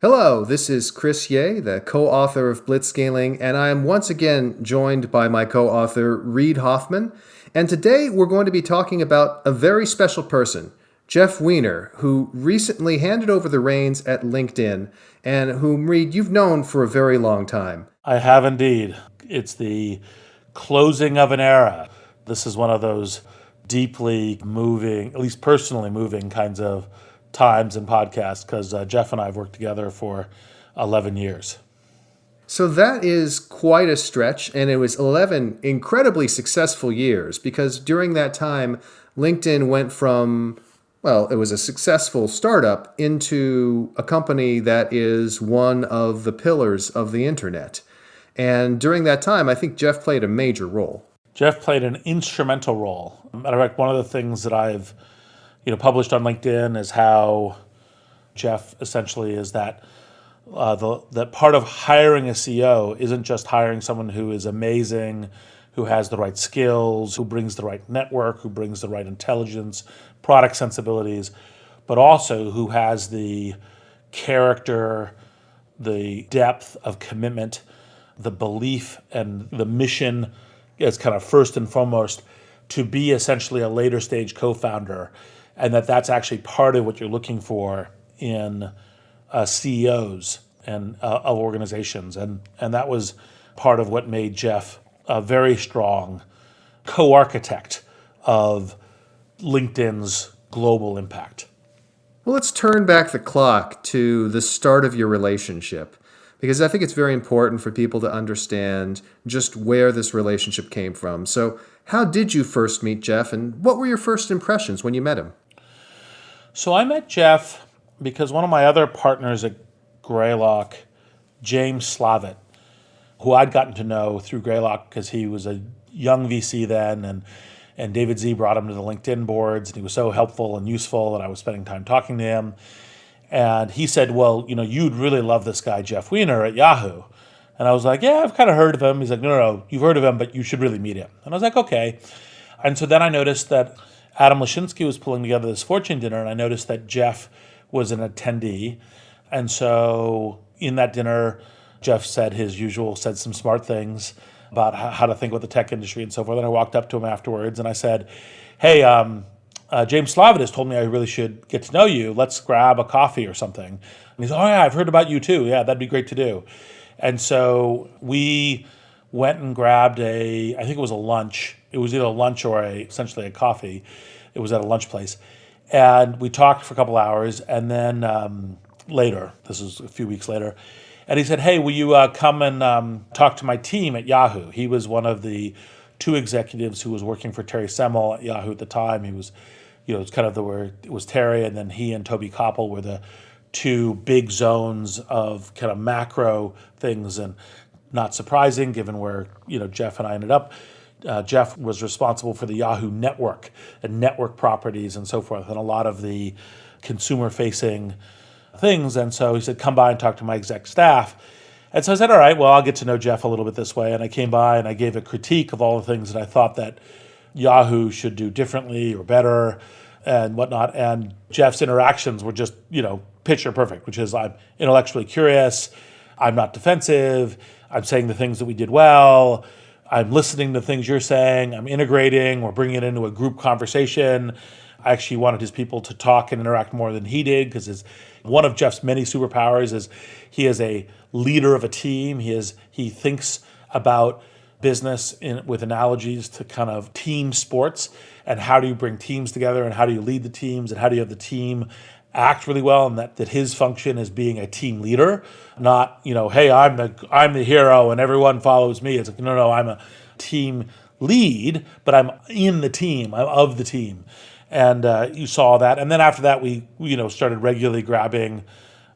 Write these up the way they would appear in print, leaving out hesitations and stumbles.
Hello, this is Chris Ye, the co-author of Blitzscaling, and I am once again joined by my co-author, Reid Hoffman. And today we're going to be talking about a very special person, Jeff Weiner, who recently handed over the reins at LinkedIn, and whom, Reid, you've known for a very long time. I have indeed. It's the closing of an era. This is one of those deeply moving, at least personally moving kinds of times in podcasts because Jeff and I have worked together for 11 years. So that is quite a stretch, and it was 11 incredibly successful years because during that time, LinkedIn went from, well, it was a successful startup into a company that is one of the pillars of the internet. And during that time, I think Jeff played a major role. Jeff played an instrumental role. Matter of fact, one of the things that I've published on LinkedIn is how Jeff essentially is that that part of hiring a CEO isn't just hiring someone who is amazing, who has the right skills, who brings the right network, who brings the right intelligence, product sensibilities, but also who has the character, the depth of commitment, the belief and the mission as kind of first and foremost to be essentially a later stage co-founder, and that's actually part of what you're looking for in CEOs and of organizations. And that was part of what made Jeff a very strong co-architect of LinkedIn's global impact. Well, let's turn back the clock to the start of your relationship, because I think it's very important for people to understand just where this relationship came from. So, how did you first meet Jeff, and what were your first impressions when you met him? So I met Jeff because one of my other partners at Greylock, James Slavitt, who I'd gotten to know through Greylock because he was a young VC then, and David Z brought him to the LinkedIn boards, and he was so helpful and useful, and I was spending time talking to him. And he said, well, you'd really love this guy, Jeff Weiner at Yahoo. And I was like, yeah, I've kind of heard of him. He's like, no, you've heard of him, but you should really meet him. And I was like, okay. And so then I noticed that Adam Lashinsky was pulling together this fortune dinner, and I noticed that Jeff was an attendee. And so in that dinner, Jeff said some smart things about how to think about the tech industry and so forth. And I walked up to him afterwards and I said, hey, James Slavitt has told me I really should get to know you. Let's grab a coffee or something. And he's like, oh yeah, I've heard about you too. Yeah, that'd be great to do. And so we went and grabbed I think it was a lunch. It was either a lunch or essentially a coffee. It was at a lunch place. And we talked for a couple hours. And then later, this was a few weeks later, and he said, hey, will you come and talk to my team at Yahoo? He was one of the two executives who was working for Terry Semel at Yahoo at the time. He was, it's kind of it was Terry, and then he and Toby Koppel were the two big zones of kind of macro things, and not surprising given where, Jeff and I ended up. Jeff was responsible for the Yahoo network and network properties and so forth, and a lot of the consumer-facing things. And so he said, come by and talk to my exec staff. And so I said, all right, well, I'll get to know Jeff a little bit this way. And I came by and I gave a critique of all the things that I thought that Yahoo should do differently or better and whatnot. And Jeff's interactions were just, picture perfect, which is I'm intellectually curious, I'm not defensive, I'm saying the things that we did well, I'm listening to things you're saying, I'm integrating, we're bringing it into a group conversation. I actually wanted his people to talk and interact more than he did because one of Jeff's many superpowers is he is a leader of a team. He thinks about business with analogies to kind of team sports and how do you bring teams together and how do you lead the teams and how do you have the team act really well, and that his function is being a team leader, not, hey, I'm the hero and everyone follows me. It's like, no, I'm a team lead, but I'm in the team, I'm of the team. And you saw that. And then after that, we started regularly grabbing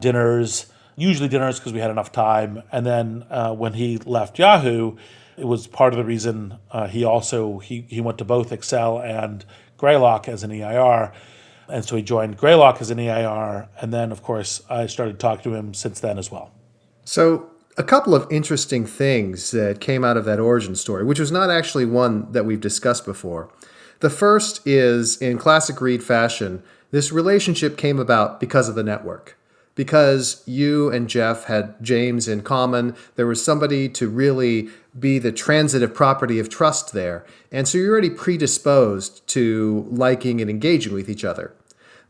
dinners, usually dinners because we had enough time. And then when he left Yahoo, it was part of the reason he went to both Excel and Greylock as an EIR. And so he joined Greylock as an EIR. And then, of course, I started talking to him since then as well. So a couple of interesting things that came out of that origin story, which was not actually one that we've discussed before. The first is, in classic Reid fashion, this relationship came about because of the network. because you and Jeff had James in common. There was somebody to really be the transitive property of trust there. And so you're already predisposed to liking and engaging with each other.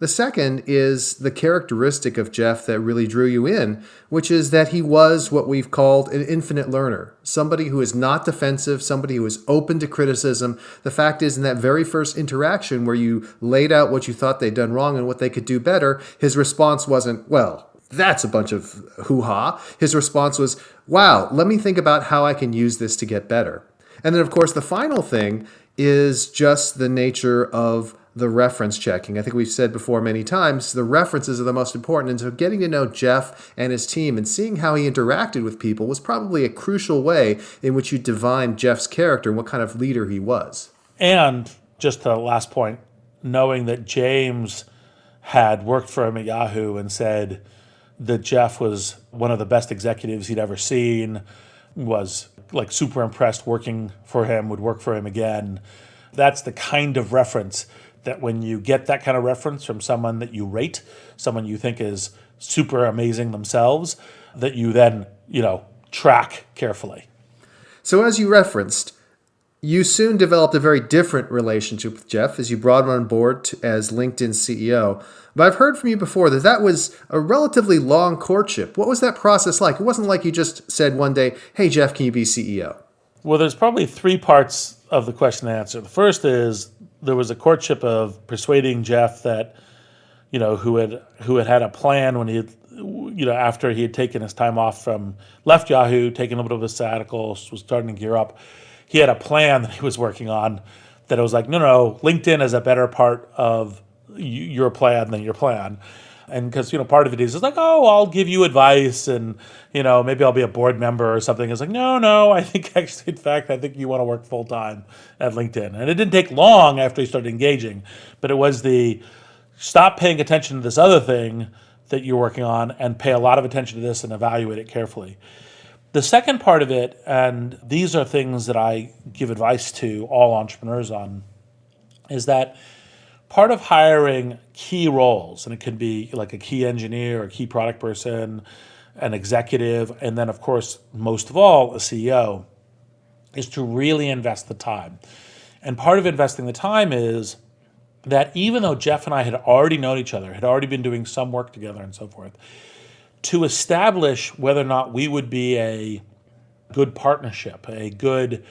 The second is the characteristic of Jeff that really drew you in, which is that he was what we've called an infinite learner, somebody who is not defensive, somebody who is open to criticism. The fact is, in that very first interaction where you laid out what you thought they'd done wrong and what they could do better, his response wasn't, well, that's a bunch of hoo-ha. His response was, wow, let me think about how I can use this to get better. And then, of course, the final thing is just the nature of the reference checking. I think we've said before many times, the references are the most important. And so getting to know Jeff and his team and seeing how he interacted with people was probably a crucial way in which you divined Jeff's character and what kind of leader he was. And just the last point, knowing that James had worked for him at Yahoo and said that Jeff was one of the best executives he'd ever seen, was like super impressed working for him, would work for him again. That's the kind of reference that when you get that kind of reference from someone that you rate, someone you think is super amazing themselves, that you then, track carefully. So as you referenced, you soon developed a very different relationship with Jeff as you brought him on board as LinkedIn CEO. But I've heard from you before that was a relatively long courtship. What was that process like? It wasn't like you just said one day, hey, Jeff, can you be CEO? Well, there's probably three parts of the question to answer. The first is there was a courtship of persuading Jeff that, who had a plan when he had, after he had taken his time off left Yahoo, taken a little bit of a sabbatical, was starting to gear up. He had a plan that he was working on that it was like, no, LinkedIn is a better part of your plan than your plan. And because, part of it is like, oh, I'll give you advice and, maybe I'll be a board member or something. It's like, no, I think actually, in fact, I think you want to work full time at LinkedIn. And it didn't take long after he started engaging, but it was the stop paying attention to this other thing that you're working on and pay a lot of attention to this and evaluate it carefully. The second part of it, and these are things that I give advice to all entrepreneurs on, is that part of hiring key roles, and it could be like a key engineer, a key product person, an executive, and then, of course, most of all, a CEO, is to really invest the time. And part of investing the time is that even though Jeff and I had already known each other, had already been doing some work together and so forth, to establish whether or not we would be a good partnership, a good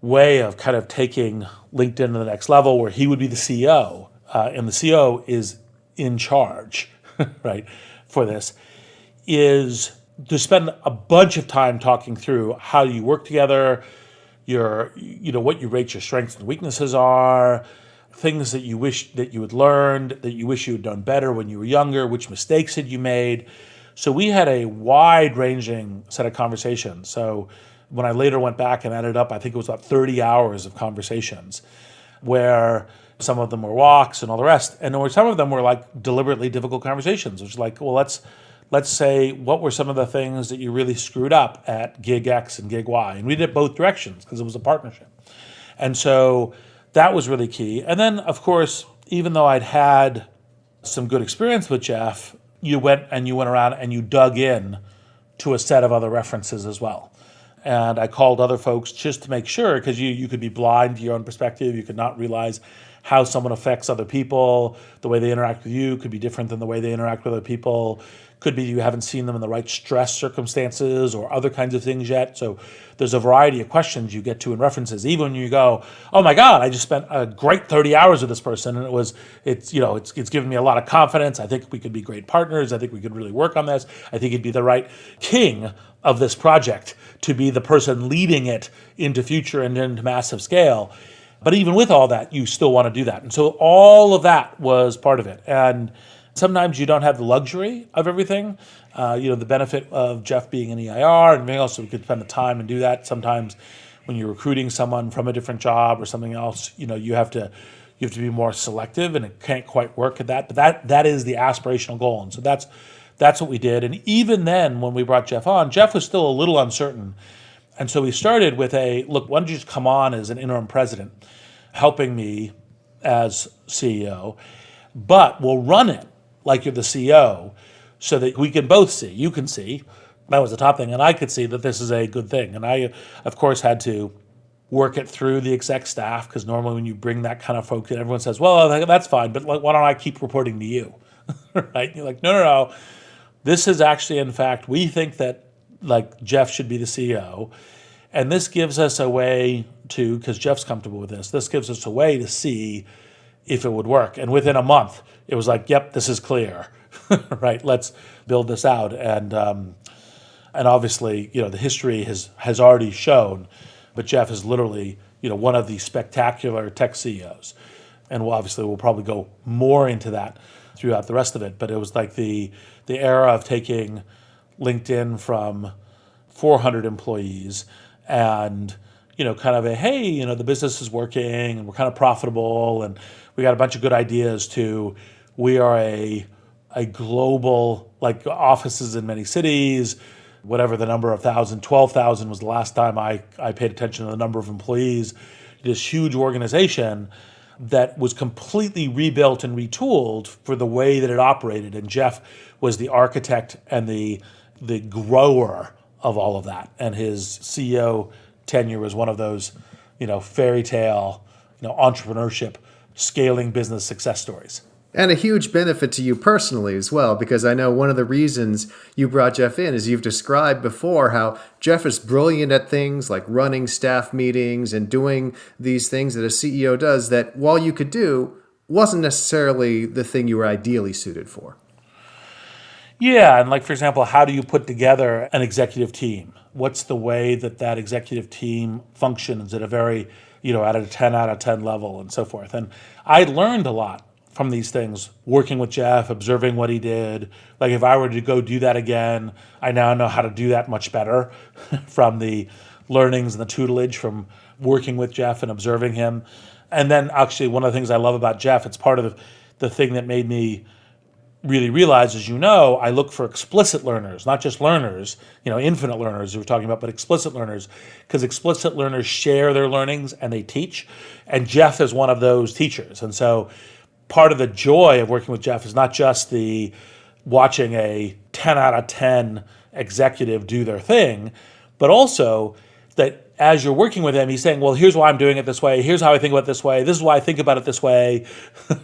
way of kind of taking LinkedIn to the next level where he would be the CEO, and the CEO is in charge, right, for this, is to spend a bunch of time talking through how you work together, what you rate your strengths and weaknesses are, things that you wish that you had learned, that you wish you had done better when you were younger, which mistakes had you made. So we had a wide-ranging set of conversations. So when I later went back and added up, I think it was about 30 hours of conversations where some of them were walks and all the rest. And some of them were like deliberately difficult conversations, which is like, well, let's say, what were some of the things that you really screwed up at gig X and gig Y? And we did both directions because it was a partnership. And so that was really key. And then, of course, even though I'd had some good experience with Jeff, you went around and you dug in to a set of other references as well. And I called other folks just to make sure, because you could be blind to your own perspective. You could not realize how someone affects other people. The way they interact with you could be different than the way they interact with other people. Could be you haven't seen them in the right stress circumstances or other kinds of things yet. So there's a variety of questions you get to in references. Even when you go, oh my God, I just spent a great 30 hours with this person, and it's given me a lot of confidence. I think we could be great partners. I think we could really work on this. I think he'd be the right king of this project to be the person leading it into future and into massive scale. But even with all that, you still want to do that. And so all of that was part of it. And sometimes you don't have the luxury of everything. The benefit of Jeff being an EIR and everything else, so we could spend the time and do that. Sometimes when you're recruiting someone from a different job or something else, you have to be more selective, and it can't quite work at that. But that is the aspirational goal. And so that's what we did. And even then, when we brought Jeff on, Jeff was still a little uncertain. And so we started with look, why don't you just come on as an interim president, helping me as CEO, but we'll run it like you're the CEO, so that we can both see. You can see, that was the top thing, and I could see that this is a good thing. And I, of course, had to work it through the exec staff, because normally when you bring that kind of folk in, everyone says, well, that's fine, but why don't I keep reporting to you? Right? You're like, no. This is actually, in fact, we think that like Jeff should be the CEO. And this gives us a way to, because Jeff's comfortable with this gives us a way to see if it would work. And within a month, it was like, yep, this is clear, right? Let's build this out. And obviously, the history has already shown, but Jeff is literally, one of the spectacular tech CEOs. And we'll probably go more into that throughout the rest of it. But it was like the era of taking LinkedIn from 400 employees and, kind of hey, the business is working and we're kind of profitable and we got a bunch of good ideas, to we are a global, like offices in many cities, whatever the number of 12,000 was the last time I paid attention to the number of employees, this huge organization that was completely rebuilt and retooled for the way that it operated. And Jeff was the architect and the grower of all of that. And his CEO tenure was one of those, fairy tale, entrepreneurship, scaling business success stories. And a huge benefit to you personally as well, because I know one of the reasons you brought Jeff in is you've described before how Jeff is brilliant at things like running staff meetings and doing these things that a CEO does that, while you could do, wasn't necessarily the thing you were ideally suited for. Yeah, and like, for example, how do you put together an executive team? What's the way that executive team functions at a very, at a 10 out of 10 level and so forth? And I learned a lot from these things, working with Jeff, observing what he did. Like, if I were to go do that again, I now know how to do that much better from the learnings and the tutelage from working with Jeff and observing him. And then actually, one of the things I love about Jeff, it's part of the thing that made me really realize, as I look for explicit learners, not just learners, infinite learners we were talking about, but explicit learners, because explicit learners share their learnings and they teach. And Jeff is one of those teachers. And so part of the joy of working with Jeff is not just the watching a 10 out of 10 executive do their thing, but also that as you're working with him, he's saying, well, here's why I'm doing it this way. Here's how I think about it this way. This is why I think about it this way.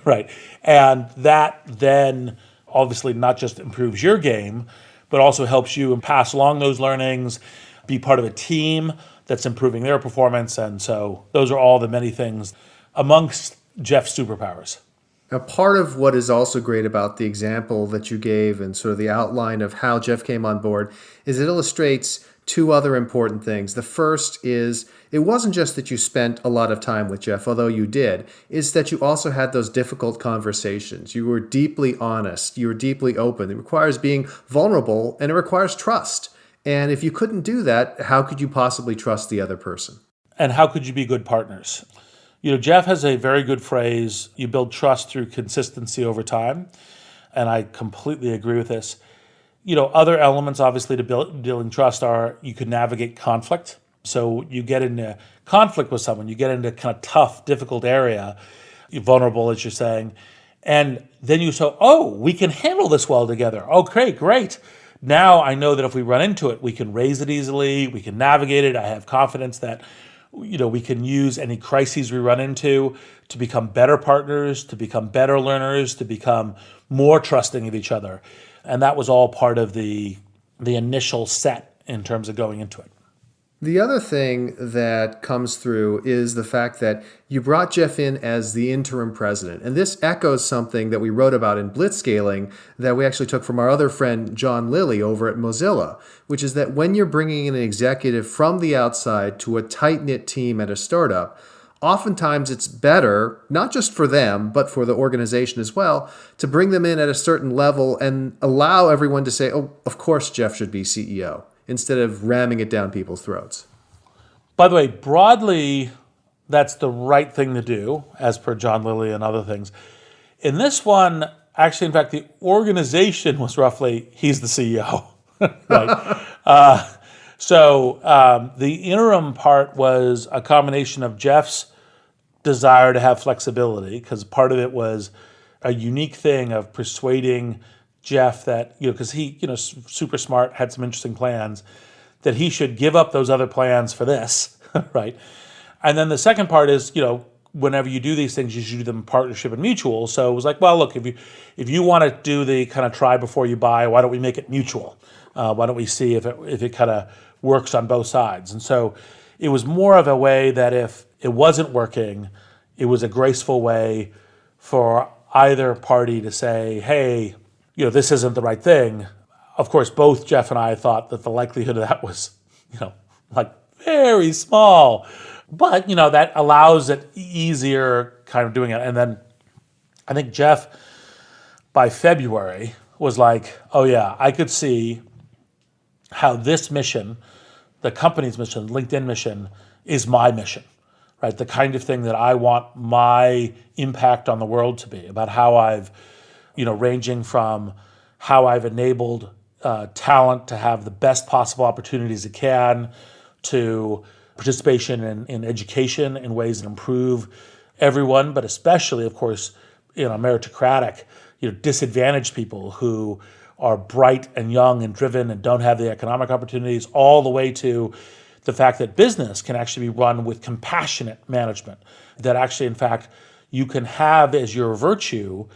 Right. And that then obviously not just improves your game, but also helps you pass along those learnings, be part of a team that's improving their performance. And so those are all the many things amongst Jeff's superpowers. Now, part of what is also great about the example that you gave and sort of the outline of how Jeff came on board is it illustrates two other important things. The first is it wasn't just that you spent a lot of time with Jeff, although you did, is that you also had those difficult conversations. You were deeply honest. You were deeply open. It requires being vulnerable and it requires trust. And if you couldn't do that, how could you possibly trust the other person? And how could you be good partners? Jeff has a very good phrase, you build trust through consistency over time. And I completely agree with this. Other elements, obviously, to building trust are you could navigate conflict. So you get into conflict with someone, you get into kind of tough, difficult area, you're vulnerable, as you're saying, and then you say, oh, we can handle this well together. Okay, great. Now I know that if we run into it, we can raise it easily, we can navigate it. I have confidence that we can use any crises we run into to become better partners, to become better learners, to become more trusting of each other. And that was all part of the initial set in terms of going into it. The other thing that comes through is the fact that you brought Jeff in as the interim president. And this echoes something that we wrote about in Blitzscaling that we actually took from our other friend, John Lilly, over at Mozilla, which is that when you're bringing in an executive from the outside to a tight-knit team at a startup, oftentimes it's better, not just for them, but for the organization as well, to bring them in at a certain level and allow everyone to say, oh, of course Jeff should be CEO, instead of ramming it down people's throats. By the way, broadly, that's the right thing to do, as per John Lilly and other things. In this one, actually, in fact, the organization was roughly, he's the CEO. Right? So the interim part was a combination of Jeff's desire to have flexibility, because part of it was a unique thing of persuading Jeff that, because he, super smart, had some interesting plans, that he should give up those other plans for this, right? And then the second part is, whenever you do these things, you should do them in partnership and mutual. So it was like, well, look, if you want to do the kind of try before you buy, why don't we make it mutual? Why don't we see if it kind of works on both sides? And so it was more of a way that if it wasn't working, it was a graceful way for either party to say, hey, this isn't the right thing. Of course, both Jeff and I thought that the likelihood of that was, like very small. But, that allows it easier kind of doing it. And then I think Jeff, by February, was like, oh yeah, I could see how this mission, the company's mission, LinkedIn mission, is my mission, right? The kind of thing that I want my impact on the world to be, about how I've, ranging from how I've enabled talent to have the best possible opportunities it can, to participation in education in ways that improve everyone, but especially, of course, meritocratic, disadvantaged people who are bright and young and driven and don't have the economic opportunities, all the way to the fact that business can actually be run with compassionate management. That actually, in fact, you can have as your virtue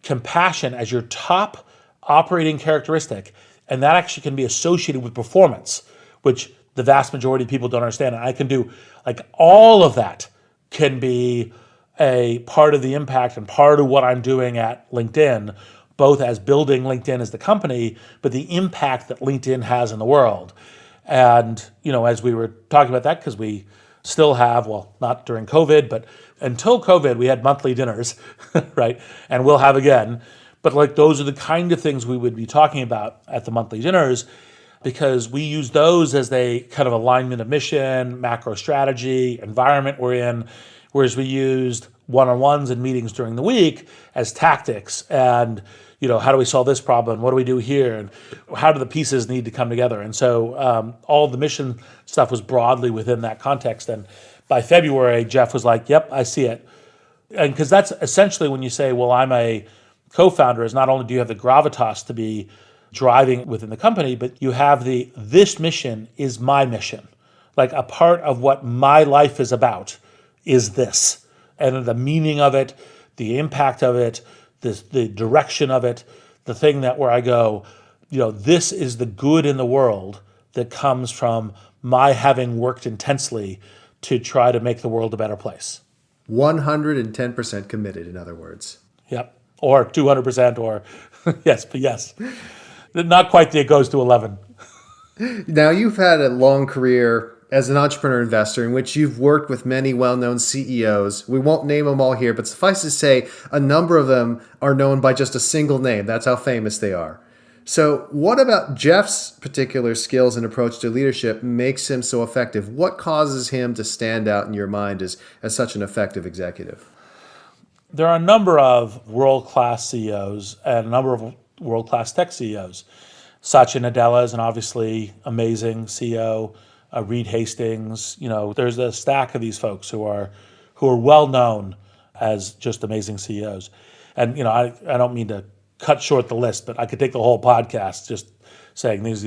compassion as your top operating characteristic, and that actually can be associated with performance, which the vast majority of people don't understand. And I can do, like, all of that can be a part of the impact and part of what I'm doing at LinkedIn, both as building LinkedIn as the company, but the impact that LinkedIn has in the world. And, as we were talking about that, because we still have, well, not during COVID, but until COVID, we had monthly dinners, right? And we'll have again. But like, those are the kind of things we would be talking about at the monthly dinners, because we use those as a kind of alignment of mission, macro strategy, environment we're in, whereas we used one-on-ones and meetings during the week as tactics and, how do we solve this problem? What do we do here? And how do the pieces need to come together? And so all the mission stuff was broadly within that context. And by February, Jeff was like, yep, I see it. And because that's essentially when you say, well, I'm a co-founder, is not only do you have the gravitas to be driving within the company, but you have this mission is my mission. Like, a part of what my life is about is this. And the meaning of it, the impact of it, the direction of it, the thing that where I go, this is the good in the world that comes from my having worked intensely to try to make the world a better place. 110% committed, in other words. Yep. Or 200%, or yes, but yes. Not quite it goes to 11. Now, you've had a long career as an entrepreneur investor in which you've worked with many well-known CEOs. We won't name them all here, but suffice to say, a number of them are known by just a single name. That's how famous they are. So what about Jeff's particular skills and approach to leadership makes him so effective? What causes him to stand out in your mind as such an effective executive? There are a number of world-class CEOs and a number of world-class tech CEOs. Satya Nadella is an obviously amazing CEO. Reid Hastings, there's a stack of these folks who are well known as just amazing CEOs. And I don't mean to cut short the list, but I could take the whole podcast just saying these.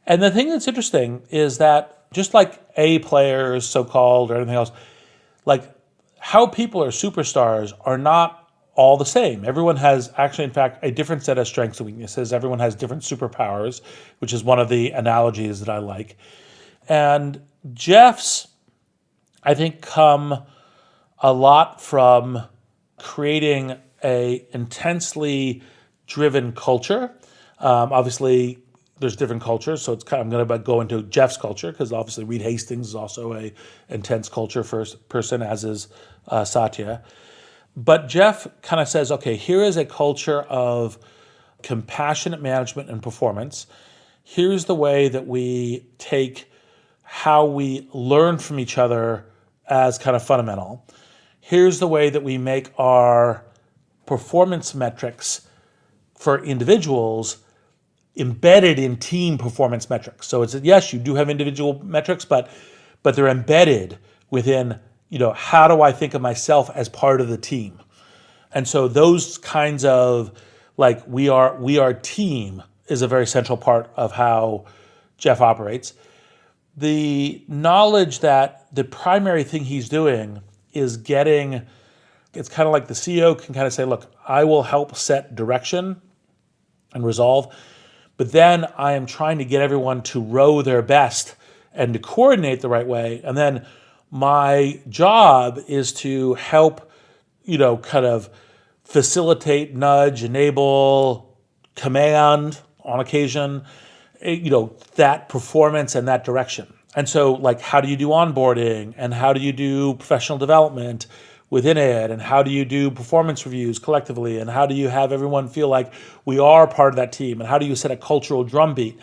And the thing that's interesting is that just like A players, so-called, or anything else, like, how people are superstars are not all the same. Everyone has actually, in fact, a different set of strengths and weaknesses. Everyone has different superpowers, which is one of the analogies that I like. And Jeff's, I think, come a lot from creating a intensely driven culture. Obviously, there's different cultures, so I'm going to go into Jeff's culture, because obviously Reid Hastings is also a intense culture first person, as is Satya. But Jeff kind of says, okay, here is a culture of compassionate management and performance. Here's the way that we take how we learn from each other as kind of fundamental. Here's the way that we make our performance metrics for individuals embedded in team performance metrics. So it's, yes, you do have individual metrics, but they're embedded within, how do I think of myself as part of the team? And so those kinds of like we are team is a very central part of how Jeff operates. The knowledge that the primary thing he's doing is getting, it's kind of like the CEO can kind of say, look, I will help set direction and resolve, but then I am trying to get everyone to row their best and to coordinate the right way. And then my job is to help, kind of facilitate, nudge, enable, command on occasion, that performance and that direction. And so, like, how do you do onboarding, and how do you do professional development within it, and how do you do performance reviews collectively, and how do you have everyone feel like we are part of that team, and how do you set a cultural drumbeat,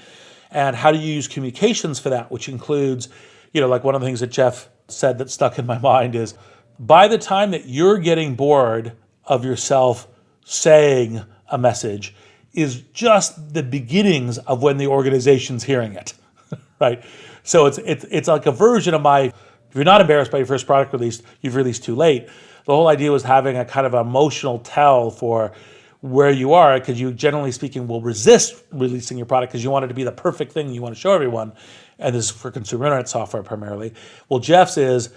and how do you use communications for that, which includes, like one of the things that Jeff said that stuck in my mind is, by the time that you're getting bored of yourself saying a message is just the beginnings of when the organization's hearing it, right? So it's like a version of if you're not embarrassed by your first product release, you've released too late. The whole idea was having a kind of emotional tell for where you are, because you, generally speaking, will resist releasing your product because you want it to be the perfect thing you want to show everyone. And this is for consumer internet software primarily. Well, Jeff's is,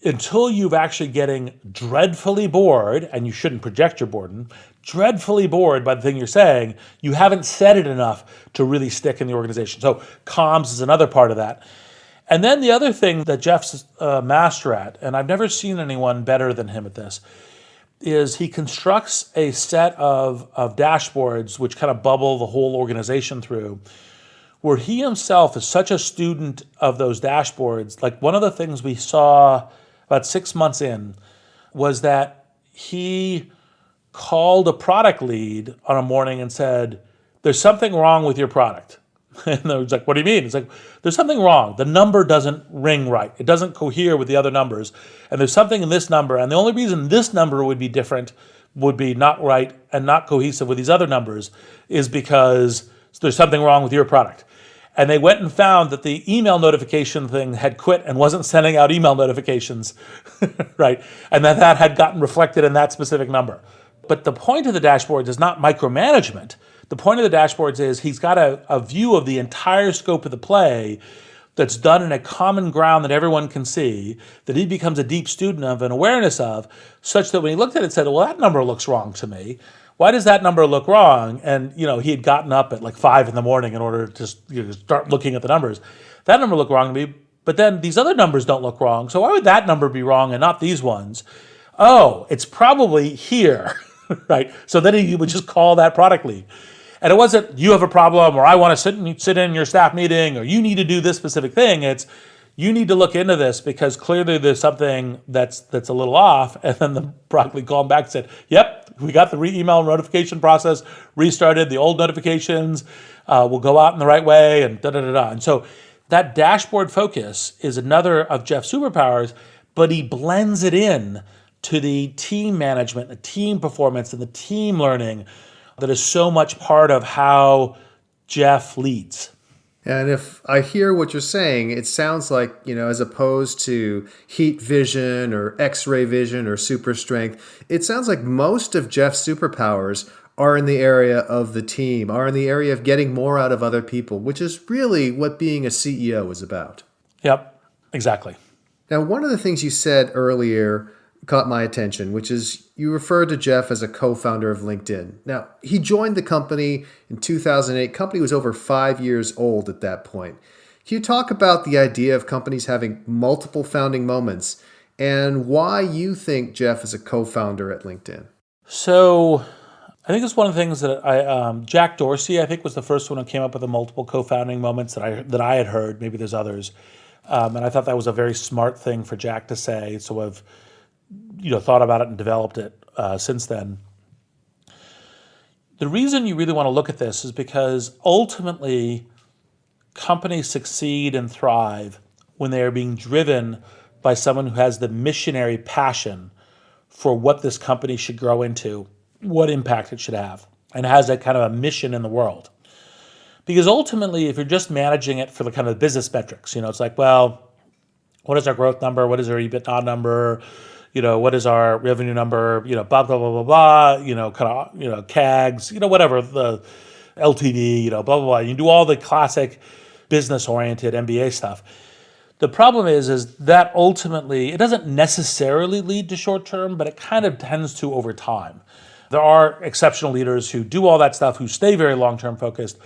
until you've actually getting dreadfully bored, and you shouldn't project your boredom, dreadfully bored by the thing you're saying, you haven't said it enough to really stick in the organization. So comms is another part of that. And then the other thing that Jeff's a master at, and I've never seen anyone better than him at this, is he constructs a set of dashboards which kind of bubble the whole organization through, where he himself is such a student of those dashboards. Like, one of the things we saw about 6 months in was that he called a product lead on a morning and said, there's something wrong with your product. And I was like, what do you mean? It's like, there's something wrong. The number doesn't ring right. It doesn't cohere with the other numbers. And there's something in this number. And the only reason this number would be different, would be not right and not cohesive with these other numbers, is because there's something wrong with your product. And they went and found that the email notification thing had quit and wasn't sending out email notifications, right? And that had gotten reflected in that specific number. But the point of the dashboards is not micromanagement. The point of the dashboards is he's got a view of the entire scope of the play that's done in a common ground that everyone can see, that he becomes a deep student of and awareness of, such that when he looked at it and said, well, that number looks wrong to me. Why does that number look wrong? And he had gotten up at like 5 a.m. in order to start looking at the numbers. That number looked wrong to me, but then these other numbers don't look wrong. So why would that number be wrong and not these ones? Oh, it's probably here, right? So then he would just call that product lead. And it wasn't, you have a problem, or I want to sit in your staff meeting, or you need to do this specific thing. It's, you need to look into this because clearly there's something that's a little off. And then the product lead called him back and said, yep, we got the email notification process restarted. The old notifications will go out in the right way, and da-da-da-da. And so that dashboard focus is another of Jeff's superpowers, but he blends it in to the team management, the team performance, and the team learning that is so much part of how Jeff leads. And if I hear what you're saying, it sounds like, as opposed to heat vision or X-ray vision or super strength, it sounds like most of Jeff's superpowers are in the area of the team, are in the area of getting more out of other people, which is really what being a CEO is about. Yep, exactly. Now, one of the things you said earlier caught my attention, which is you referred to Jeff as a co-founder of LinkedIn. Now, he joined the company in 2008. Company was over 5 years old at that point. Can you talk about the idea of companies having multiple founding moments and why you think Jeff is a co-founder at LinkedIn? So I think it's one of the things that Jack Dorsey, I think, was the first one who came up with the multiple co-founding moments that I had heard. Maybe there's others. And I thought that was a very smart thing for Jack to say. So I've thought about it and developed it since then. The reason you really want to look at this is because ultimately companies succeed and thrive when they are being driven by someone who has the missionary passion for what this company should grow into, what impact it should have, and has that kind of a mission in the world. Because ultimately, if you're just managing it for the kind of business metrics, it's like, well, what is our growth number? What is our EBITDA number? what is our revenue number, blah, blah, blah, blah, blah, kind of, CAGs, whatever, the LTV, blah, blah, blah. You do all the classic business-oriented MBA stuff. The problem is that ultimately, it doesn't necessarily lead to short-term, but it kind of tends to over time. There are exceptional leaders who do all that stuff, who stay very long-term focused,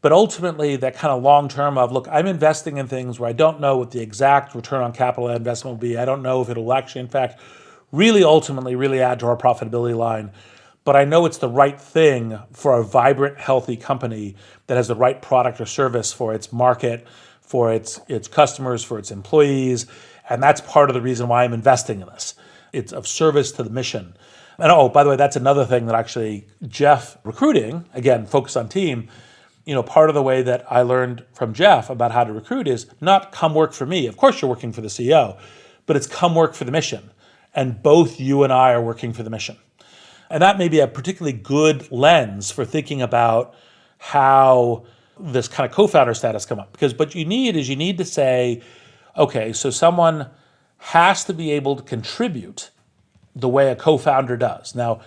but ultimately that kind of long-term of, look, I'm investing in things where I don't know what the exact return on capital investment will be. I don't know if it'll actually, in fact, really ultimately really add to our profitability line. But I know it's the right thing for a vibrant, healthy company that has the right product or service for its market, for its customers, for its employees. And that's part of the reason why I'm investing in this. It's of service to the mission. And oh, by the way, that's another thing that actually Jeff recruiting, again, focus on team, part of the way that I learned from Jeff about how to recruit is not come work for me. Of course you're working for the CEO, but it's come work for the mission. And both you and I are working for the mission. And that may be a particularly good lens for thinking about how this kind of co-founder status come up. Because what you need to say, okay, so someone has to be able to contribute the way a co-founder does. Now,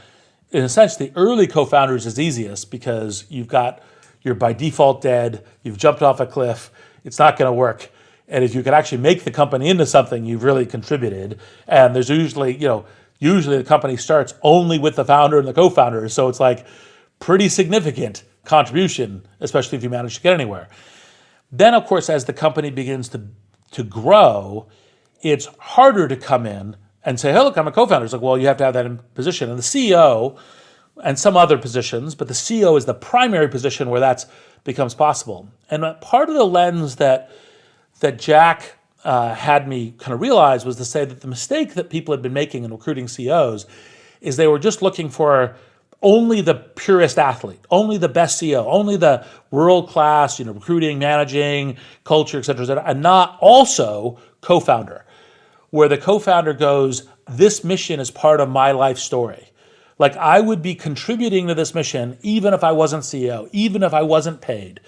in a sense, the early co-founders is easiest because you're by default dead, you've jumped off a cliff, it's not going to work. And if you can actually make the company into something, you've really contributed. And there's usually the company starts only with the founder and the co-founder. So it's like pretty significant contribution, especially if you manage to get anywhere. Then, of course, as the company begins to grow, it's harder to come in and say, hey, look, I'm a co-founder. It's like, well, you have to have that in position. And the CEO and some other positions, but the CEO is the primary position where that becomes possible. And part of the lens that Jack had me kind of realize was to say that the mistake that people had been making in recruiting CEOs is they were just looking for only the purest athlete, only the best CEO, only the world-class, recruiting, managing, culture, et cetera, and not also co-founder, where the co-founder goes, this mission is part of my life story. Like I would be contributing to this mission even if I wasn't CEO, even if I wasn't paid,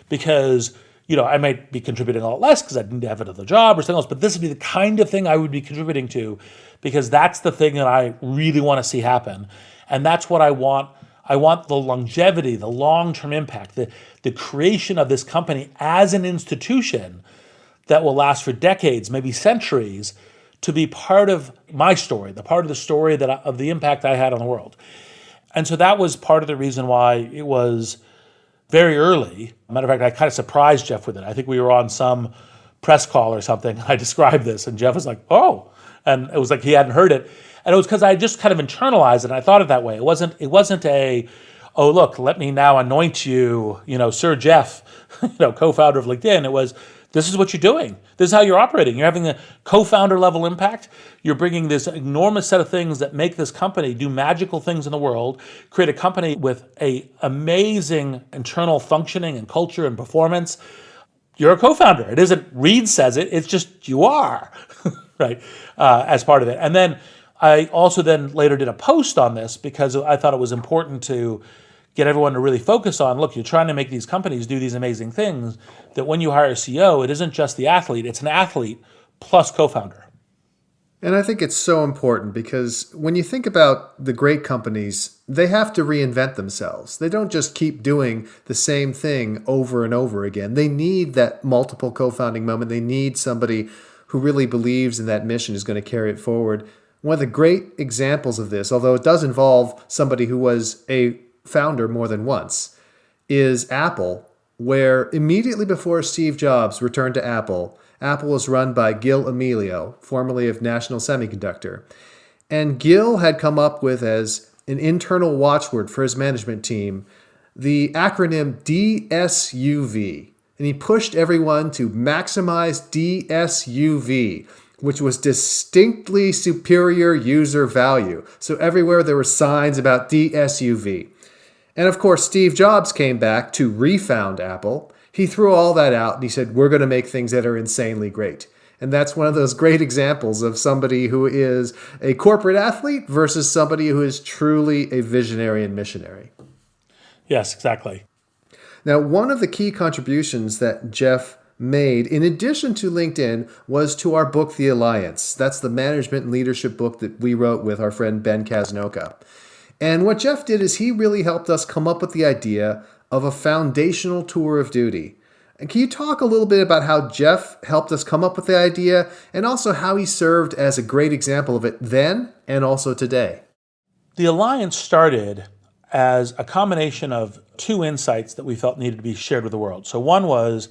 because I might be contributing a lot less because I didn't have another job or something else, but this would be the kind of thing I would be contributing to because that's the thing that I really want to see happen. And that's what I want. I want the longevity, the long-term impact, the creation of this company as an institution that will last for decades, maybe centuries, to be part of my story, the part of the story of the impact I had on the world. And so that was part of the reason why it was very early. Matter of fact, I kind of surprised Jeff with it. I think we were on some press call or something. I described this, and Jeff was like, oh. And it was like he hadn't heard it. And it was because I just kind of internalized it, and I thought it that way. It wasn't a, oh, look, let me now anoint you, Sir Jeff, co-founder of LinkedIn. It was, this is what you're doing. This is how you're operating. You're having a co-founder level impact. You're bringing this enormous set of things that make this company do magical things in the world, create a company with a amazing internal functioning and culture and performance. You're a co-founder. It isn't Reid says it. It's just you are, right, as part of it. And then I also then later did a post on this because I thought it was important to get everyone to really focus on, look, you're trying to make these companies do these amazing things, that when you hire a CEO, it isn't just the athlete, it's an athlete plus co-founder. And I think it's so important because when you think about the great companies, they have to reinvent themselves. They don't just keep doing the same thing over and over again. They need that multiple co-founding moment. They need somebody who really believes in that mission, is going to carry it forward. One of the great examples of this, although it does involve somebody who was a founder more than once, is Apple, where immediately before Steve Jobs returned to Apple, Apple was run by Gil Amelio, formerly of National Semiconductor. And Gil had come up with, as an internal watchword for his management team, the acronym DSUV. And he pushed everyone to maximize DSUV, which was distinctly superior user value. So everywhere there were signs about DSUV. And of course, Steve Jobs came back to refound Apple. He threw all that out and he said, we're going to make things that are insanely great. And that's one of those great examples of somebody who is a corporate athlete versus somebody who is truly a visionary and missionary. Yes, exactly. Now, one of the key contributions that Jeff made, in addition to LinkedIn, was to our book, The Alliance. That's the management and leadership book that we wrote with our friend Ben Kaznoka. And what Jeff did is he really helped us come up with the idea of a foundational tour of duty. And can you talk a little bit about how Jeff helped us come up with the idea and also how he served as a great example of it then and also today? The Alliance started as a combination of two insights that we felt needed to be shared with the world. So one was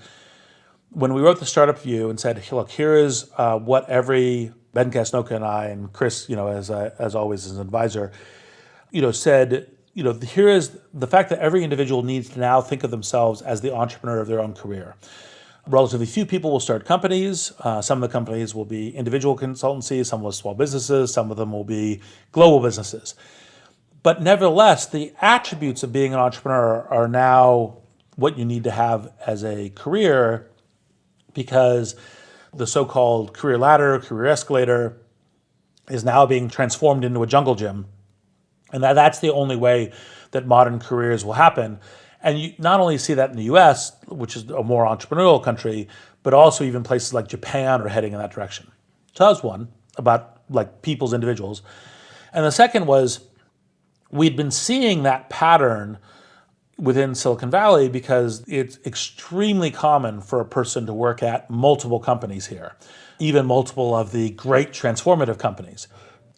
when we wrote the Startup View and said, look, here is what every Ben Kaznoka and I and Chris, as always as an advisor, said, here is the fact that every individual needs to now think of themselves as the entrepreneur of their own career. Relatively few people will start companies. Some of the companies will be individual consultancies, some will be small businesses, some of them will be global businesses. But nevertheless, the attributes of being an entrepreneur are now what you need to have as a career, because the so-called career ladder, career escalator is now being transformed into a jungle gym. And that's the only way that modern careers will happen. And you not only see that in the US, which is a more entrepreneurial country, but also even places like Japan are heading in that direction. So that was one, about like people's individuals. And the second was we'd been seeing that pattern within Silicon Valley because it's extremely common for a person to work at multiple companies here, even multiple of the great transformative companies.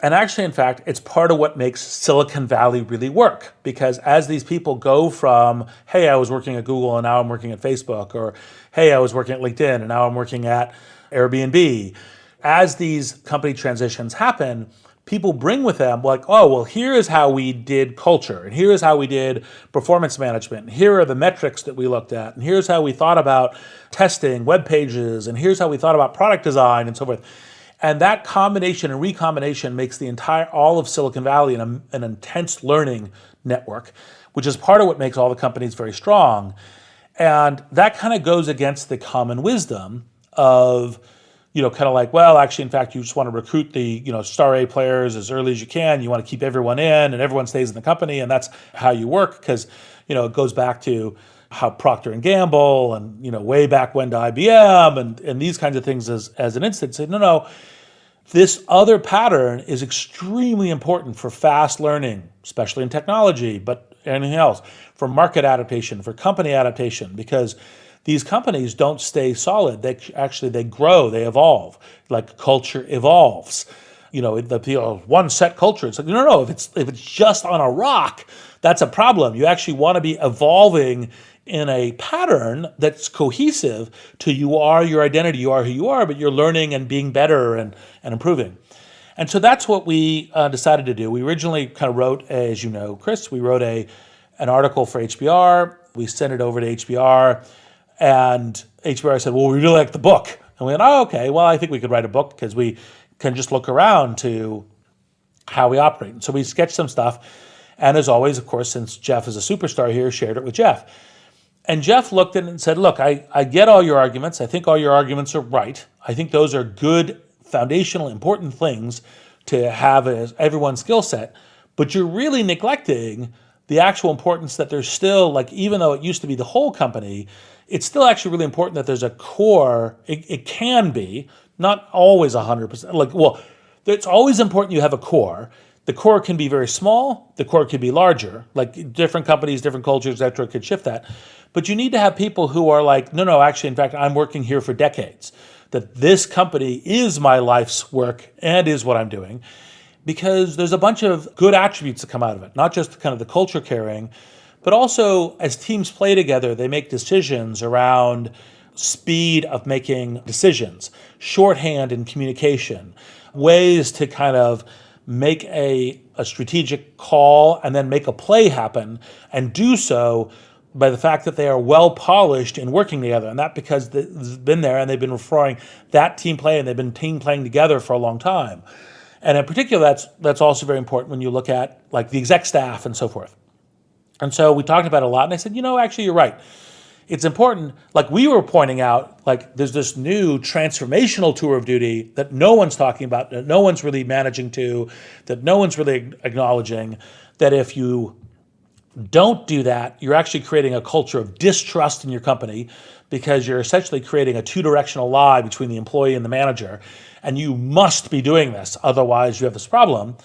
And actually, in fact, it's part of what makes Silicon Valley really work, because as these people go from, hey, I was working at Google and now I'm working at Facebook, or hey, I was working at LinkedIn and now I'm working at Airbnb, as these company transitions happen, people bring with them like, oh, well, here is how we did culture, and here is how we did performance management, and here are the metrics that we looked at, and here's how we thought about testing web pages, and here's how we thought about product design, and so forth. And that combination and recombination makes all of Silicon Valley an intense learning network, which is part of what makes all the companies very strong. And that kind of goes against the common wisdom of, kind of like, well, actually, in fact, you just want to recruit the, star A players as early as you can. You want to keep everyone in and everyone stays in the company. And that's how you work because, it goes back to how Procter & Gamble and, way back when to IBM and these kinds of things as an instance. Say, no, this other pattern is extremely important for fast learning, especially in technology, but anything else, for market adaptation, for company adaptation, because these companies don't stay solid. They grow, they evolve, like culture evolves. The one set culture. It's like, no. If it's just on a rock, that's a problem. You actually want to be evolving in a pattern that's cohesive to you are your identity, you are who you are, but you're learning and being better and improving. And so that's what we decided to do. We originally kind of wrote, as you know, Chris, we wrote an article for HBR. We sent it over to HBR, and HBR said, well, we really like the book. And we went, oh, okay, well, I think we could write a book because we can just look around to how we operate. And so we sketched some stuff. And as always, of course, since Jeff is a superstar here, shared it with Jeff. And Jeff looked at it and said, look, I get all your arguments. I think all your arguments are right. I think those are good, foundational, important things to have as everyone's skill set. But you're really neglecting the actual importance that there's still, like, even though it used to be the whole company, it's still actually really important that there's a core. It can be, not always 100%. It's always important you have a core. The core can be very small. The core can be larger. Like different companies, different cultures, et cetera, could shift that. But you need to have people who are like, no, actually, in fact, I'm working here for decades. That this company is my life's work and is what I'm doing. Because there's a bunch of good attributes that come out of it. Not just kind of the culture carrying, but also as teams play together, they make decisions around speed of making decisions, shorthand in communication, ways to kind of make a strategic call and then make a play happen, and do so by the fact that they are well polished in working together. And that because it's been there and they've been referring that team play and they've been team playing together for a long time. And in particular, that's also very important when you look at like the exec staff and so forth. And so we talked about it a lot, and I said, actually, you're right. It's important, like we were pointing out, like there's this new transformational tour of duty that no one's talking about, that no one's really managing to, that no one's really acknowledging, that if you Don't do that. You're actually creating a culture of distrust in your company because you're essentially creating a two-directional lie between the employee and the manager. And you must be doing this, otherwise you have this problem.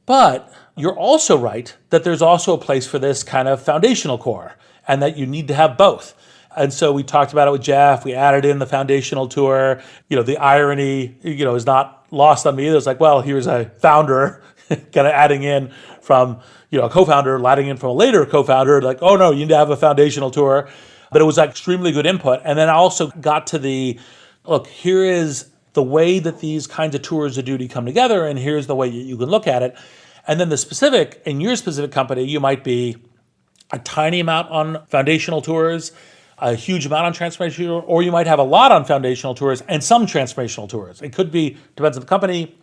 But you're also right that there's also a place for this kind of foundational core and that you need to have both. And so we talked about it with Jeff. We added in the foundational tour. The irony, is not lost on me. It was like, well, here's a founder kind of adding in from, a co-founder, adding in from a later co-founder, like, oh no, you need to have a foundational tour. But it was like extremely good input. And then I also got to look, here is the way that these kinds of tours of duty come together, and here's the way you can look at it. And then in your specific company, you might be a tiny amount on foundational tours, a huge amount on transformational, or you might have a lot on foundational tours and some transformational tours. It could be, depends on the company,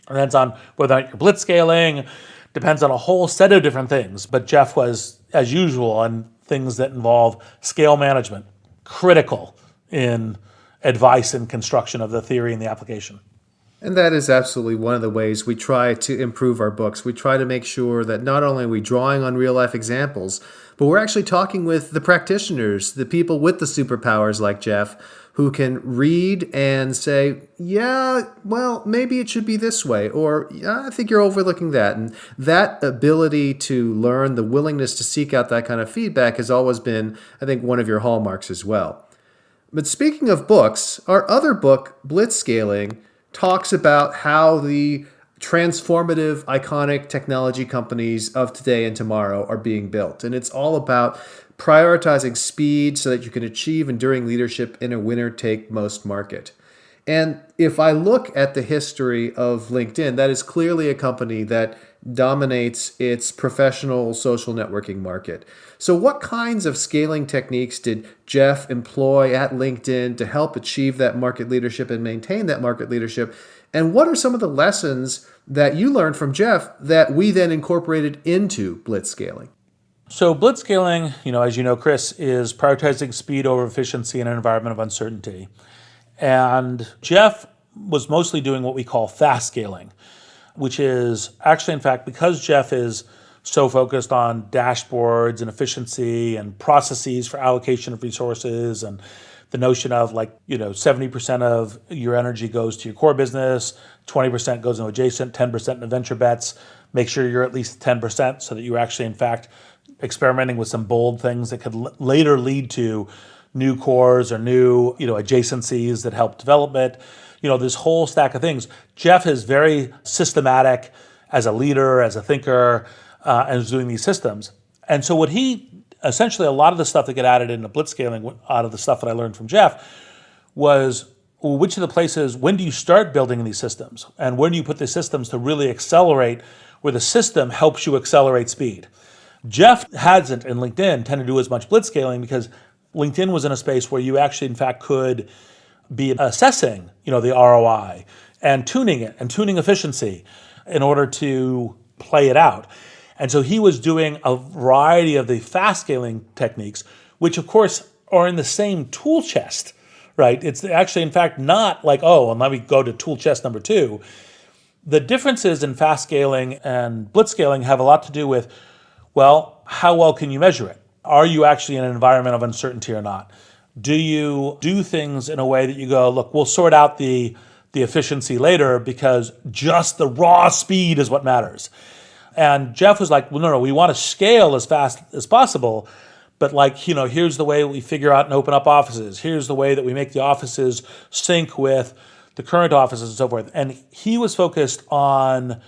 depends on whether or not you're blitzscaling, depends on a whole set of different things. But Jeff was, as usual, on things that involve scale management, critical in advice and construction of the theory and the application. And that is absolutely one of the ways we try to improve our books. We try to make sure that not only are we drawing on real life examples, but we're actually talking with the practitioners, the people with the superpowers like Jeff, who can read and say, yeah, well, maybe it should be this way, or yeah, I think you're overlooking that. And that ability to learn, the willingness to seek out that kind of feedback has always been, I think, one of your hallmarks as well. But speaking of books, our other book, Blitzscaling, talks about how the transformative, iconic technology companies of today and tomorrow are being built. And it's all about prioritizing speed so that you can achieve enduring leadership in a winner-take-most market. And if I look at the history of LinkedIn, that is clearly a company that dominates its professional social networking market. So what kinds of scaling techniques did Jeff employ at LinkedIn to help achieve that market leadership and maintain that market leadership? And what are some of the lessons that you learned from Jeff that we then incorporated into blitzscaling? So blitzscaling, as you know, Chris, is prioritizing speed over efficiency in an environment of uncertainty. And Jeff was mostly doing what we call fast scaling, which is actually, in fact, because Jeff is so focused on dashboards and efficiency and processes for allocation of resources and the notion of 70% of your energy goes to your core business, 20% goes into adjacent, 10% into venture bets. Make sure you're at least 10% so that you're actually, in fact, experimenting with some bold things that could later lead to new cores or new, adjacencies that help development. This whole stack of things. Jeff is very systematic as a leader, as a thinker, and is doing these systems. And so essentially a lot of the stuff that get added into blitzscaling out of the stuff that I learned from Jeff was which of the places, when do you start building these systems? And when do you put the systems to really accelerate where the system helps you accelerate speed? Jeff hasn't in LinkedIn tend to do as much blitzscaling because LinkedIn was in a space where you actually, in fact, could be assessing, the ROI and tuning it and tuning efficiency in order to play it out. And so he was doing a variety of the fast scaling techniques, which of course are in the same tool chest, right? It's actually, in fact, not like, oh, and let me go to tool chest number 2. The differences in fast scaling and blitzscaling have a lot to do with, well, how well can you measure it? Are you actually in an environment of uncertainty or not? Do you do things in a way that you go, look, we'll sort out the efficiency later because just the raw speed is what matters. And Jeff was like, well, no, we want to scale as fast as possible. But here's the way we figure out and open up offices. Here's the way that we make the offices sync with the current offices and so forth. And he was focused on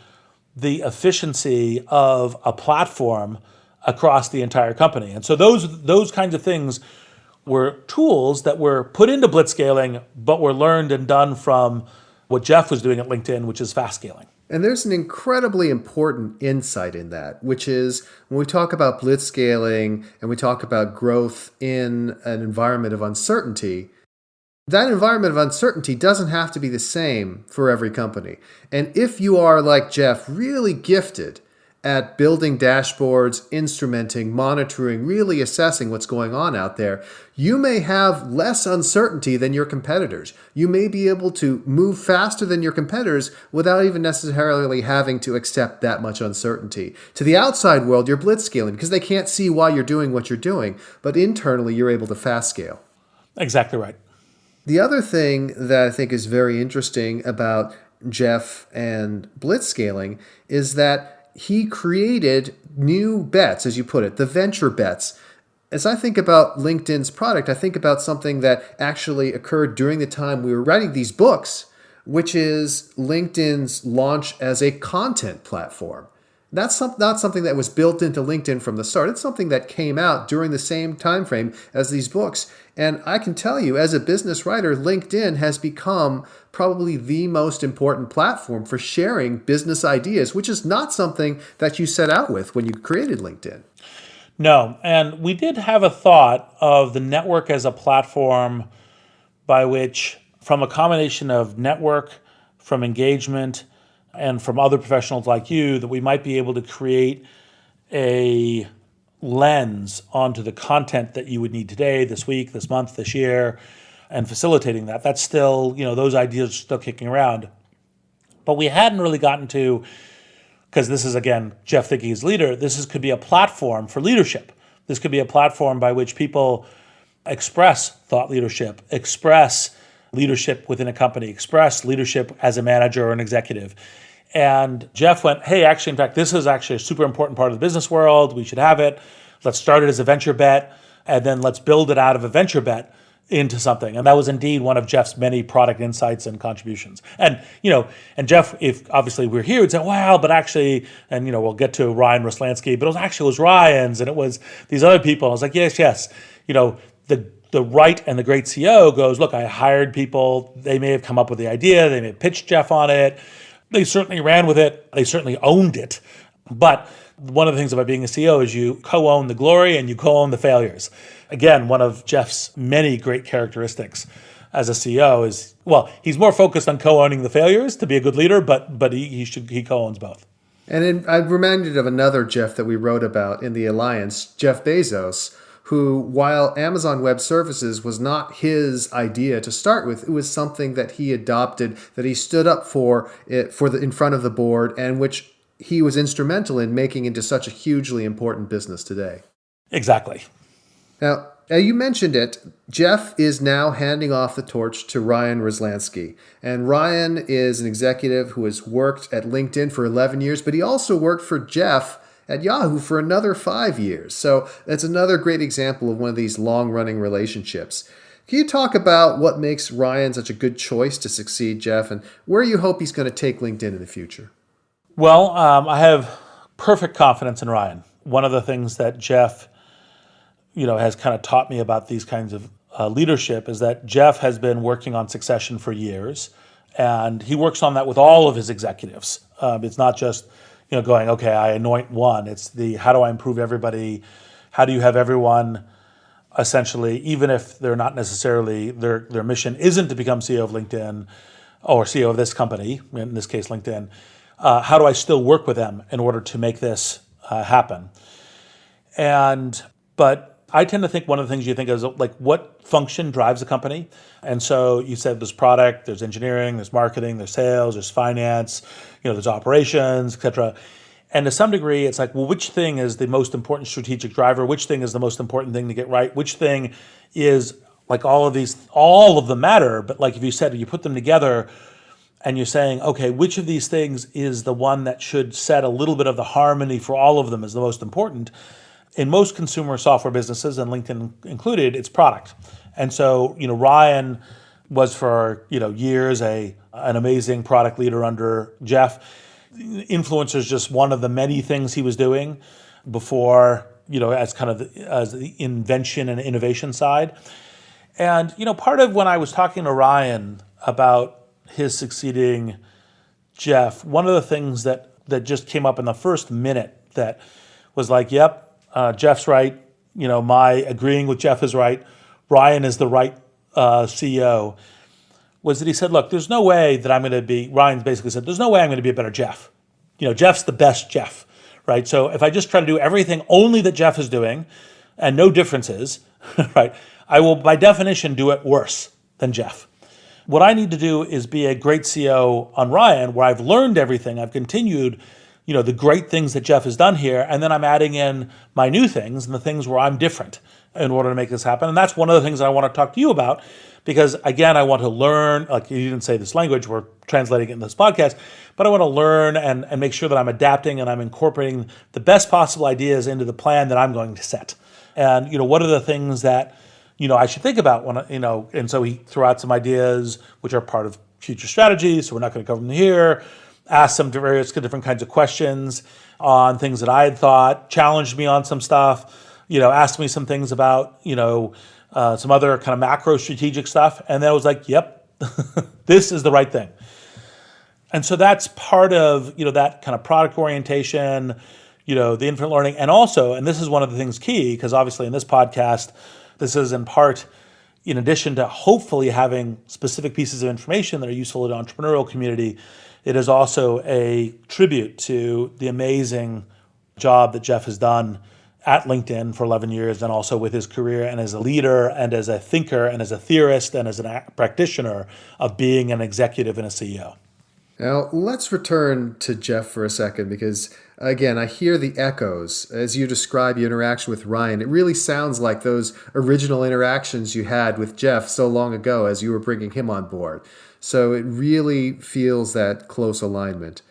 the efficiency of a platform across the entire company. And so those kinds of things were tools that were put into blitzscaling, but were learned and done from what Jeff was doing at LinkedIn, which is fast scaling. And there's an incredibly important insight in that, which is when we talk about blitzscaling and we talk about growth in an environment of uncertainty, that environment of uncertainty doesn't have to be the same for every company. And if you are, like Jeff, really gifted at building dashboards, instrumenting, monitoring, really assessing what's going on out there, you may have less uncertainty than your competitors. You may be able to move faster than your competitors without even necessarily having to accept that much uncertainty. To the outside world, you're blitzscaling because they can't see why you're doing what you're doing, but internally, you're able to fast scale. Exactly right. The other thing that I think is very interesting about Jeff and blitzscaling is that he created new bets, as you put it, the venture bets. As I think about LinkedIn's product, I think about something that actually occurred during the time we were writing these books, which is LinkedIn's launch as a content platform. That's not something that was built into LinkedIn from the start. It's something that came out during the same time frame as these books. And I can tell you, as a business writer, LinkedIn has become probably the most important platform for sharing business ideas, which is not something that you set out with when you created LinkedIn. No, and we did have a thought of the network as a platform by which, from a combination of network, from engagement, and from other professionals like you, that we might be able to create a lens onto the content that you would need today, this week, this month, this year, and facilitating that. That's still, those ideas are still kicking around. But we hadn't really gotten to, because this is, again, Jeff thinking as leader, could be a platform for leadership. This could be a platform by which people express thought leadership, express leadership within a company, express leadership as a manager or an executive. And Jeff went, hey, actually, in fact, this is actually a super important part of the business world. We should have it. Let's start it as a venture bet, and then let's build it out of a venture bet into something. And that was indeed one of Jeff's many product insights and contributions. And, and Jeff, if obviously we're here, would say, wow, but actually, and, we'll get to Ryan Roslansky, but it was Ryan's, and it was these other people. I was like, yes. The right and the great CEO goes, look, I hired people. They may have come up with the idea. They may have pitched Jeff on it. They certainly ran with it. They certainly owned it. But one of the things about being a CEO is you co-own the glory and you co-own the failures. Again, one of Jeff's many great characteristics as a CEO is, he's more focused on co-owning the failures to be a good leader, but he co-owns both. And I'm reminded of another Jeff that we wrote about in the Alliance, Jeff Bezos, who, while Amazon Web Services was not his idea to start with, it was something that he adopted, that he stood up for in front of the board, and which he was instrumental in making into such a hugely important business today. Exactly. Now, you mentioned it. Jeff is now handing off the torch to Ryan Roslansky. And Ryan is an executive who has worked at LinkedIn for 11 years, but he also worked for Jeff at Yahoo for another 5 years. So that's another great example of one of these long-running relationships. Can you talk about what makes Ryan such a good choice to succeed Jeff, and where you hope he's going to take LinkedIn in the future? Well, I have perfect confidence in Ryan. One of the things that Jeff, has kind of taught me about these kinds of leadership is that Jeff has been working on succession for years, and he works on that with all of his executives. It's not just going, okay, I anoint one. It's how do I improve everybody? How do you have everyone essentially, even if they're not necessarily, their mission isn't to become CEO of LinkedIn or CEO of this company, in this case, LinkedIn, how do I still work with them in order to make this happen? But I tend to think one of the things you think is like what function drives a company. And so you said there's product, there's engineering, there's marketing, there's sales, there's finance, there's operations, et cetera. And to some degree, it's like, well, which thing is the most important strategic driver? Which thing is the most important thing to get right? Which thing is like all of them matter. But like if you said, you put them together and you're saying, okay, which of these things is the one that should set a little bit of the harmony for all of them as the most important? In most consumer software businesses, and LinkedIn included, it's product. And so, Ryan was for, years an amazing product leader under Jeff. Influencer is just one of the many things he was doing before, as kind of as the invention and innovation side. And, part of when I was talking to Ryan about his succeeding Jeff, one of the things that just came up in the first minute that was like, yep, Jeff's right. My agreeing with Jeff is right. Ryan is the right CEO. Was that he said, look, there's no way that I'm going to be, Ryan basically said, there's no way I'm going to be a better Jeff. Jeff's the best Jeff, right? So if I just try to do everything only that Jeff is doing and no differences, right, I will by definition do it worse than Jeff. What I need to do is be a great CEO on Ryan, where I've learned everything, I've continued, the great things that Jeff has done here, and then I'm adding in my new things and the things where I'm different in order to make this happen. And that's one of the things that I want to talk to you about, because again, I want to learn, like you didn't say this language, we're translating it in this podcast, but I want to learn and make sure that I'm adapting and I'm incorporating the best possible ideas into the plan that I'm going to set. And, what are the things that, I should think about when, and so he threw out some ideas which are part of future strategies. So we're not going to cover them here. Asked some various different kinds of questions on things that I had thought, challenged me on some stuff, asked me some things about, some other kind of macro strategic stuff. And then I was like, yep, this is the right thing. And so that's part of, that kind of product orientation, the infinite learning. And also, and this is one of the things key, because obviously in this podcast, this is in part, in addition to hopefully having specific pieces of information that are useful to the entrepreneurial community, it is also a tribute to the amazing job that Jeff has done at LinkedIn for 11 years, and also with his career and as a leader and as a thinker and as a theorist and as a practitioner of being an executive and a CEO. Now, let's return to Jeff for a second, because, again, I hear the echoes as you describe your interaction with Ryan. It really sounds like those original interactions you had with Jeff so long ago as you were bringing him on board. So it really feels that close alignment.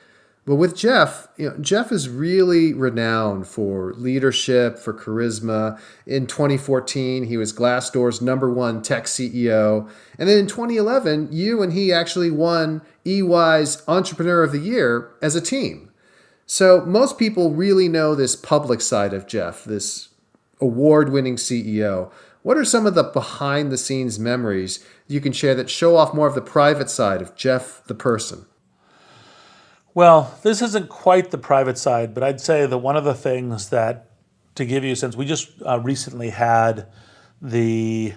But with Jeff, Jeff is really renowned for leadership, for charisma. In 2014, he was Glassdoor's #1 tech CEO. And then in 2011, you and he actually won EY's Entrepreneur of the Year as a team. So most people really know this public side of Jeff, this award-winning CEO. What are some of the behind-the-scenes memories you can share that show off more of the private side of Jeff, the person? Well, this isn't quite the private side, but I'd say that one of the things that, to give you a sense, we just recently had the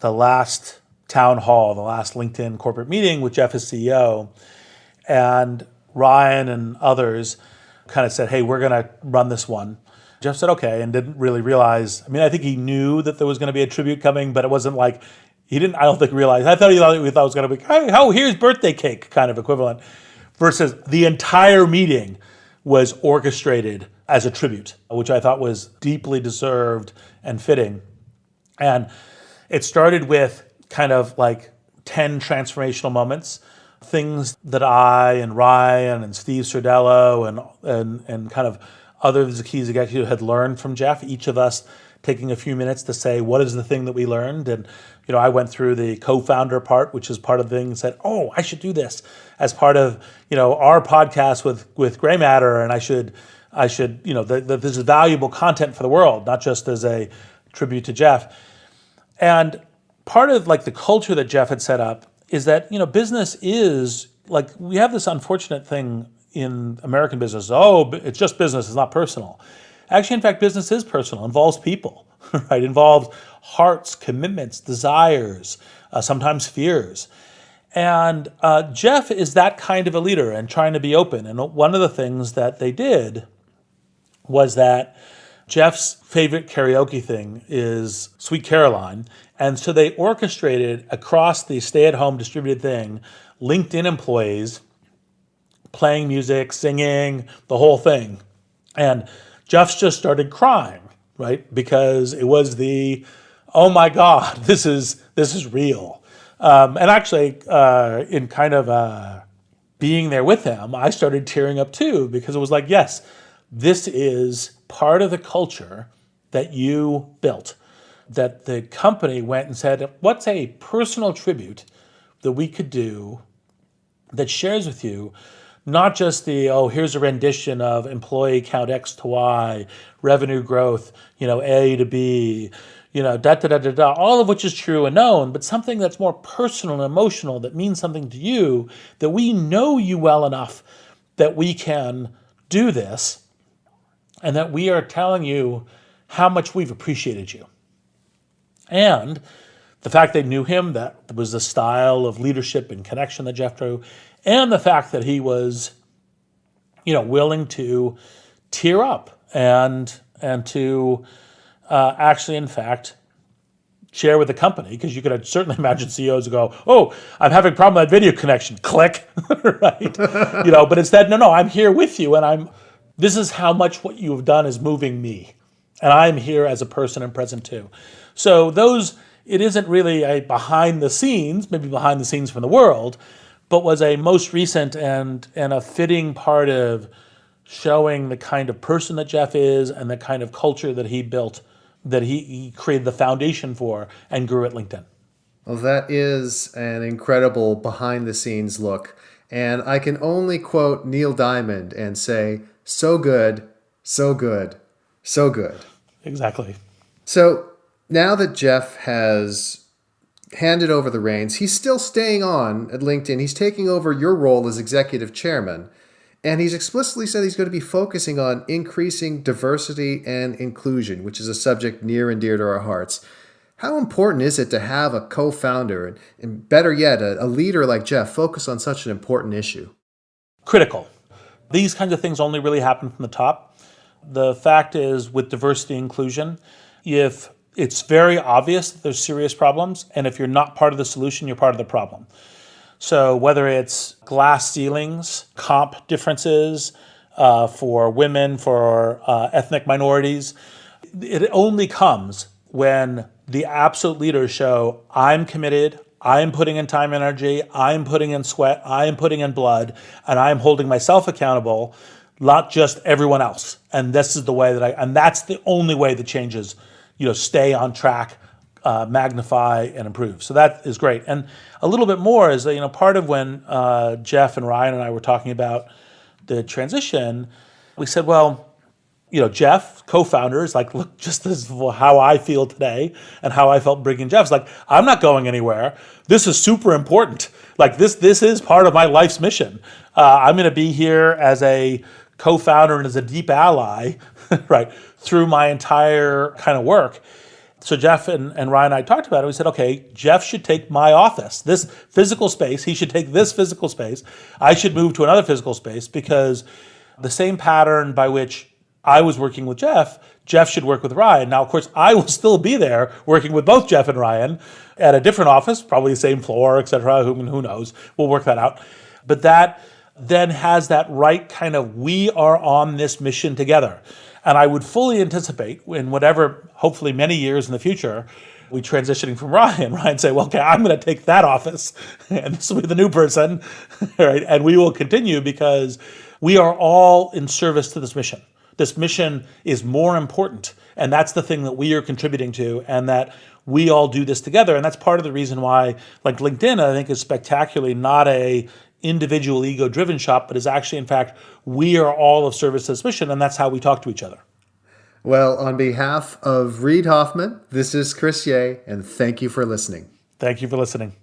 last town hall, the last LinkedIn corporate meeting with Jeff as CEO, and Ryan and others kind of said, hey, we're going to run this one. Jeff said, okay, and didn't really realize. I think he knew that there was going to be a tribute coming, but it wasn't like, I don't think realize. I thought he thought it was going to be, hey, here's birthday cake kind of equivalent, versus the entire meeting was orchestrated as a tribute, which I thought was deeply deserved and fitting. And it started with kind of like 10 transformational moments, things that I and Ryan and Steve Sordello and kind of other key executives had learned from Jeff, each of us taking a few minutes to say, what is the thing that we learned? And, I went through the co-founder part, which is part of the thing, and said, oh, I should do this as part of, our podcast with Gray Matter. And I should, that this is valuable content for the world, not just as a tribute to Jeff. And part of like the culture that Jeff had set up is that, business is like, we have this unfortunate thing in American business. Oh, it's just business, it's not personal. Actually, in fact, business is personal, involves people, right? Involves hearts, commitments, desires, sometimes fears. And Jeff is that kind of a leader and trying to be open. And one of the things that they did was that Jeff's favorite karaoke thing is Sweet Caroline. And so they orchestrated across the stay-at-home distributed thing, LinkedIn employees playing music, singing, the whole thing. And Jeff just started crying, right? Because it was oh my God, this is real. And actually, in kind of being there with him, I started tearing up too, because it was like, yes, this is part of the culture that you built, that the company went and said, what's a personal tribute that we could do that shares with you not just here's a rendition of employee count X to Y, revenue growth, A to B, all of which is true and known, but something that's more personal and emotional that means something to you, that we know you well enough that we can do this, and that we are telling you how much we've appreciated you. And the fact they knew him, that was the style of leadership and connection that Jeff drew, and the fact that he was, willing to tear up and to actually, in fact, share with the company, because you could certainly imagine CEOs who go, "Oh, I'm having a problem with that video connection." Click, right? But instead, no, I'm here with you, and this is how much what you have done is moving me, and I'm here as a person and present too. So it isn't really a behind the scenes, maybe behind the scenes from the world, but was a most recent and a fitting part of showing the kind of person that Jeff is and the kind of culture that he built, that he created the foundation for and grew at LinkedIn. Well, that is an incredible behind-the-scenes look. And I can only quote Neil Diamond and say, so good, so good, so good. Exactly. So now that Jeff has handed over the reins, he's still staying on at LinkedIn. He's taking over your role as executive chairman. And he's explicitly said he's going to be focusing on increasing diversity and inclusion, which is a subject near and dear to our hearts. How important is it to have a co-founder and better yet, a leader like Jeff focus on such an important issue? Critical. These kinds of things only really happen from the top. The fact is, with diversity and inclusion, if it's very obvious that there's serious problems, and if you're not part of the solution, you're part of the problem. So whether it's glass ceilings, comp differences for women, for ethnic minorities, it only comes when the absolute leaders show, I'm committed, I'm putting in time and energy, I'm putting in sweat, I'm putting in blood, and I'm holding myself accountable, not just everyone else. And this is the way and that's the only way that changes, stay on track, magnify and improve. So that is great. And a little bit more is, part of when Jeff and Ryan and I were talking about the transition, we said, well, Jeff, co-founder, is like, look, just this is how I feel today and how I felt bringing Jeff's like, I'm not going anywhere. This is super important. Like this is part of my life's mission. I'm going to be here as a co-founder and as a deep ally, right, through my entire kind of work. So Jeff and Ryan and I talked about it. We said, okay, Jeff should take my office, this physical space. He should take this physical space. I should move to another physical space, because the same pattern by which I was working with Jeff should work with Ryan. Now, of course, I will still be there working with both Jeff and Ryan at a different office, probably the same floor, et cetera. Who knows? We'll work that out. But that then has that right kind of, we are on this mission together. And I would fully anticipate in whatever, hopefully many years in the future, we transitioning from Ryan say, well, okay, I'm going to take that office and this will be the new person, right? And we will continue, because we are all in service to this mission. This mission is more important, and that's the thing that we are contributing to, and that we all do this together. And that's part of the reason why, like, LinkedIn, I think, is spectacularly not a individual ego-driven shop, but is actually, in fact, we are all of service to this mission, and that's how we talk to each other. Well, on behalf of Reid Hoffman, this is Chris Ye, and thank you for listening. Thank you for listening.